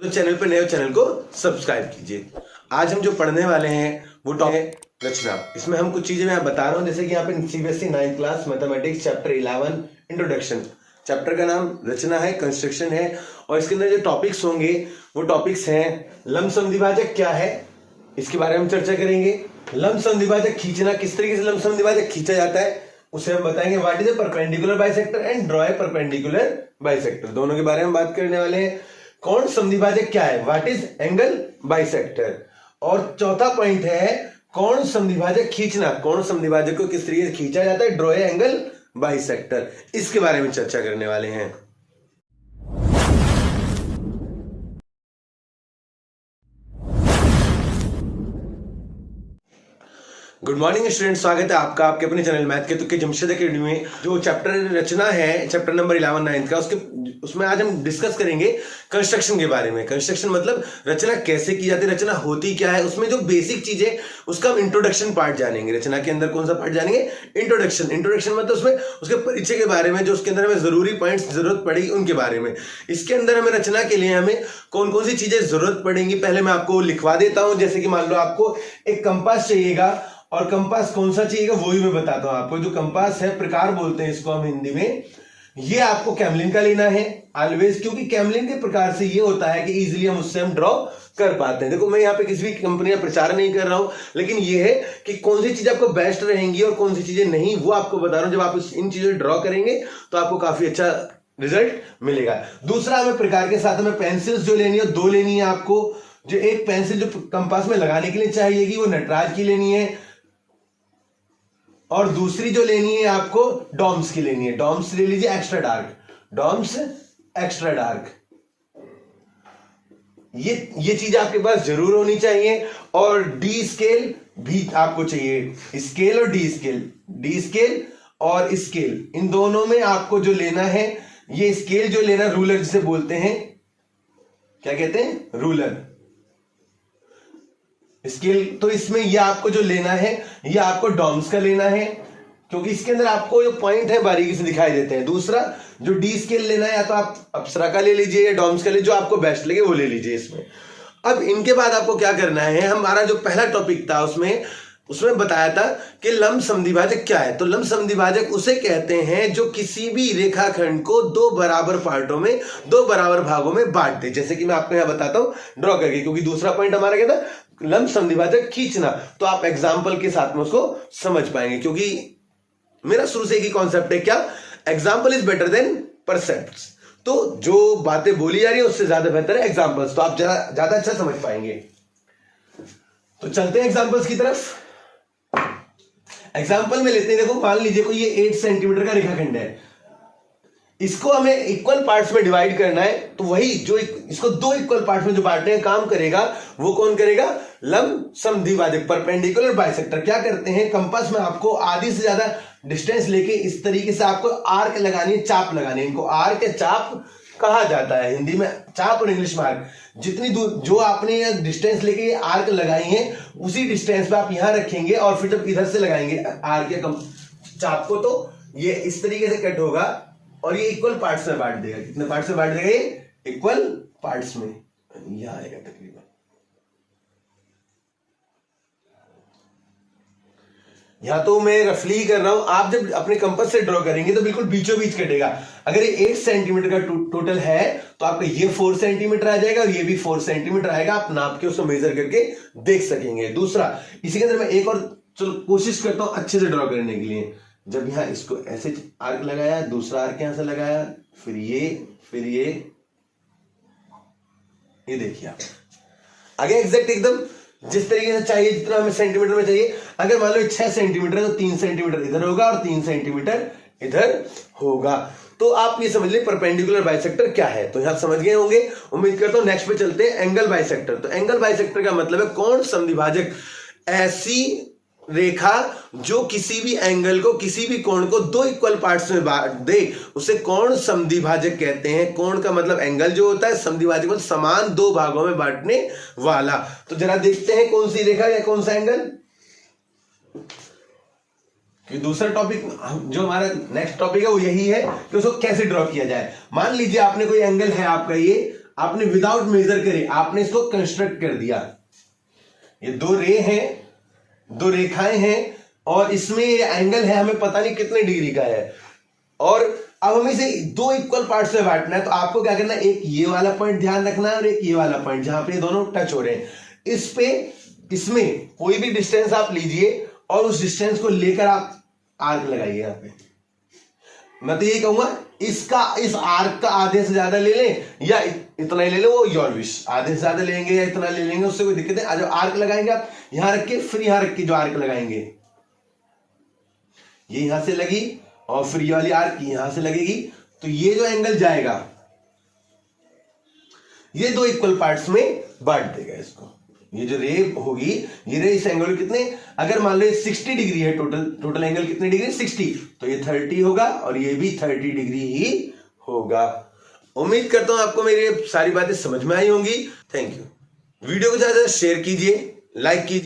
तो चैनल पे नए हो, चैनल को सब्सक्राइब कीजिए। आज हम जो पढ़ने वाले हैं वो टॉपिक है रचना। इसमें हम कुछ चीजें मैं बता रहा हूँ, जैसे कि यहाँ पे CBSE 9th class mathematics chapter 11 introduction. Chapter का नाम रचना है, कंस्ट्रक्शन है, और इसके अंदर जो टॉपिक्स होंगे वो टॉपिक्स हैं लंब समद्विभाजक क्या है, इसके बारे में हम चर्चा करेंगे। लंब समद्विभाजक खींचना, किस तरीके से लंब समद्विभाजक खींचा जाता है उसे हम बताएंगे। What is a perpendicular bisector and draw a perpendicular bisector, दोनों के बारे में बात करने वाले हैं। कौन समद्विभाजक क्या है, व्हाट इज एंगल बाइसेक्टर। और चौथा पॉइंट है कौन समद्विभाजक खींचना, कौन समद्विभाजक को किस तरीके से खींचा जाता है, ड्रॉ ए एंगल बाइसेक्टर, इसके बारे में चर्चा करने वाले हैं। गुड मॉर्निंग स्टूडेंट, स्वागत है आपका आपके अपने चैनल मैथ के तुक्के जमशेद अकेडमी में। जो चैप्टर रचना है, चैप्टर नंबर 11 9th का, उसमें आज हम डिस्कस करेंगे कंस्ट्रक्शन के बारे में। कंस्ट्रक्शन मतलब रचना कैसे की जाती है, रचना होती क्या है, उसमें जो बेसिक चीजें उसका हम इंट्रोडक्शन पार्ट जानेंगे। रचना के अंदर कौन सा पार्ट जानेंगे, इंट्रोडक्शन। इंट्रोडक्शन मतलब उसमें उसके परिचय के बारे में, जो उसके अंदर हमें जरूरी पॉइंट्स जरूरत पड़ेगी उनके बारे में। इसके अंदर हमें रचना के लिए हमें कौन कौन सी चीजें जरूरत पड़ेंगी पहले मैं आपको लिखवा देता हूं। जैसे कि मान लो आपको एक कंपास चाहिएगा, और कंपास कौन सा चाहिएगा वो भी मैं बताता हूं आपको। जो कंपास है, प्रकार बोलते हैं इसको हम हिंदी में, ये आपको कैमलिन का लेना है ऑलवेज, क्योंकि कैमलिन के प्रकार से ये होता है कि इजीली हम उससे हम ड्रॉ कर पाते हैं। देखो मैं यहाँ पे किसी भी कंपनी का प्रचार नहीं कर रहा हूं, लेकिन ये है कि कौन सी चीजें आपको बेस्ट रहेंगी और कौन सी चीजें नहीं, वो आपको बता रहा हूं। जब आप इन चीजों ड्रॉ करेंगे तो आपको काफी अच्छा रिजल्ट मिलेगा। दूसरा, हमें प्रकार के साथ हमें पेंसिल्स जो लेनी है, दो लेनी है आपको। जो एक पेंसिल जो कंपास में लगाने के लिए चाहिएगी वो नटराज की लेनी है, और दूसरी जो लेनी है आपको डॉम्स की लेनी है। डॉम्स ले लीजिए extra dark, Doms extra dark. ये चीज आपके पास जरूर होनी चाहिए। और डी स्केल भी आपको चाहिए, स्केल और डी स्केल, डी स्केल और स्केल, इन दोनों में आपको जो लेना है, ये स्केल जो लेना, रूलर जिसे बोलते हैं, क्या कहते हैं, रूलर स्केल। तो इसमें ये आपको जो लेना है, ये आपको डॉम्स का लेना है, क्योंकि इसके अंदर आपको जो पॉइंट है बारीकी से दिखाई देते हैं। दूसरा, जो डी स्केल लेना है, या तो आप अप्सरा का ले लीजिए या डॉम्स का ले, जो आपको बेस्ट लगे वो ले लीजिए इसमें। अब इनके बाद आपको क्या करना है, हमारा जो पहला टॉपिक था उसमें बताया था कि लंब समद्विभाजक क्या है। तो लंब समद्विभाजक उसे कहते हैं जो किसी भी रेखाखंड को दो बराबर पार्टों में, दो बराबर भागों में बांट दे। जैसे कि मैं आपको यहां बताता हूं ड्रॉ करके, क्योंकि दूसरा पॉइंट हमारा क्या था, लंब समद्विभाजक खींचना। तो आप एग्जाम्पल के साथ में उसको समझ पाएंगे, क्योंकि मेरा शुरू से एक ही कॉन्सेप्ट है, क्या, एग्जाम्पल इज बेटर देन परसेप्ट्स। तो जो बातें बोली जा रही है उससे ज्यादा बेहतर है एग्जाम्पल्स, तो आप ज्यादा अच्छा समझ पाएंगे। तो चलते हैं एग्जाम्पल्स की तरफ। एग्जाम्पल में लेते हैं, देखो मान लीजिए कोई ये 8 सेंटीमीटर का रेखाखंड है, इसको हमें इक्वल पार्ट्स में डिवाइड करना है। तो वही जो इसको दो इक्वल पार्ट्स में जो बांटने का काम करेगा वो कौन करेगा, लंब समद्विभाजक, परपेंडिकुलर बाइसेक्टर। क्या करते हैं, कंपास में आपको आधी से ज्यादा डिस्टेंस लेके इस तरीके से आपको आर्क लगानी है, चाप लगानी है। इनको आर्क या चाप कहा जाता है, हिंदी में चाप और इंग्लिश में आर्क। जितनी दूर जो आपने डिस्टेंस लेके ये आर्क लगाई है, उसी डिस्टेंस पे आप यहां रखेंगे, और फिर जब इधर से लगाएंगे आर्क या चाप को, तो ये इस तरीके से कट होगा और ये इक्वल पार्ट्स में बांट देगा। कितने पार्ट्स में बांट देगा, ये इक्वल पार्ट्स में यहां आएगा तकरीबन। यहां तो मैं रफली कर रहा हूं, आप जब अपने कंपास से ड्रॉ करेंगे तो बिल्कुल बीचों बीच कटेगा। अगर ये 8 सेंटीमीटर का टोटल है तो आपका ये 4 सेंटीमीटर आ जाएगा और ये भी 4 सेंटीमीटर आएगा। आप नाप के उसको मेजर करके देख सकेंगे। दूसरा, इसी के अंदर मैं एक और चलो कोशिश करता हूं अच्छे से ड्रॉ करने के लिए। जब यहां इसको ऐसे आर्क लगाया, दूसरा आर्क यहां से लगाया, फिर ये देखिए आप आगे एग्जैक्ट एकदम जिस तरीके से चाहिए, जितना हमें सेंटीमीटर में चाहिए। अगर मान लो 6 सेंटीमीटर है तो 3 सेंटीमीटर इधर होगा और 3 सेंटीमीटर इधर होगा। तो आप ये समझ लें परपेंडिकुलर बाइसेक्टर क्या है। तो यहां समझ गए होंगे, उम्मीद करता हूं। नेक्स्ट पे चलते हैं एंगल बाइसेक्टर। तो एंगल बाइसेक्टर का मतलब है कौन समद्विभाजक, ऐसी रेखा जो किसी भी एंगल को, किसी भी कोण को दो इक्वल पार्ट्स में बांट दे, उसे कोण समद्विभाजक कहते हैं। कोण का मतलब एंगल जो होता है, समद्विभाजक मतलब समान दो भागों में बांटने वाला। तो जरा देखते हैं कौन सी रेखा या कौन सा एंगल। कि दूसरा टॉपिक जो हमारा नेक्स्ट टॉपिक है वो यही है कि उसको कैसे ड्रॉ किया जाए। मान लीजिए आपने कोई एंगल है आपका, ये आपने विदाउट मेजर करे आपने इसको कंस्ट्रक्ट कर दिया। ये दो रे हैं, दो रेखाएं हैं और इसमें ये एंगल है हमें पता नहीं कितने डिग्री का है, और अब हमें इसे दो इक्वल पार्ट्स में बांटना है। तो आपको क्या करना है, एक ये वाला पॉइंट ध्यान रखना है और एक ये वाला पॉइंट जहां पे ये दोनों टच हो रहे हैं। इस पे इसमें कोई भी डिस्टेंस आप लीजिए और उस डिस्टेंस को लेकर आप आर्क लगाइए। यहां पे मैं तो यही कहूंगा इसका इस आर्क का आधे से ज्यादा ले लें या इतना ही ले लो, वो योर विश। आधे से ज्यादा लेंगे या इतना ले लेंगे उससे कोई दिक्कत नहीं। जब आर्क लगाएंगे आप यहां रख के फिर यहां रख के जो आर्क लगाएंगे ये यहां से लगी और फिर ये वाली आर्क यहां से लगेगी, तो ये जो एंगल जाएगा ये दो इक्वल पार्ट्स में बांट देगा इसको। ये जो रे होगी ये रे इस एंगल कितने, अगर मान लो 60 डिग्री है, टोटल एंगल कितने डिग्री 60, तो ये 30 होगा और ये भी 30 डिग्री ही होगा। उम्मीद करता हूं आपको मेरी सारी बातें समझ में आई होंगी। Thank you. वीडियो को ज्यादा शेयर कीजिए, लाइक कीजिए।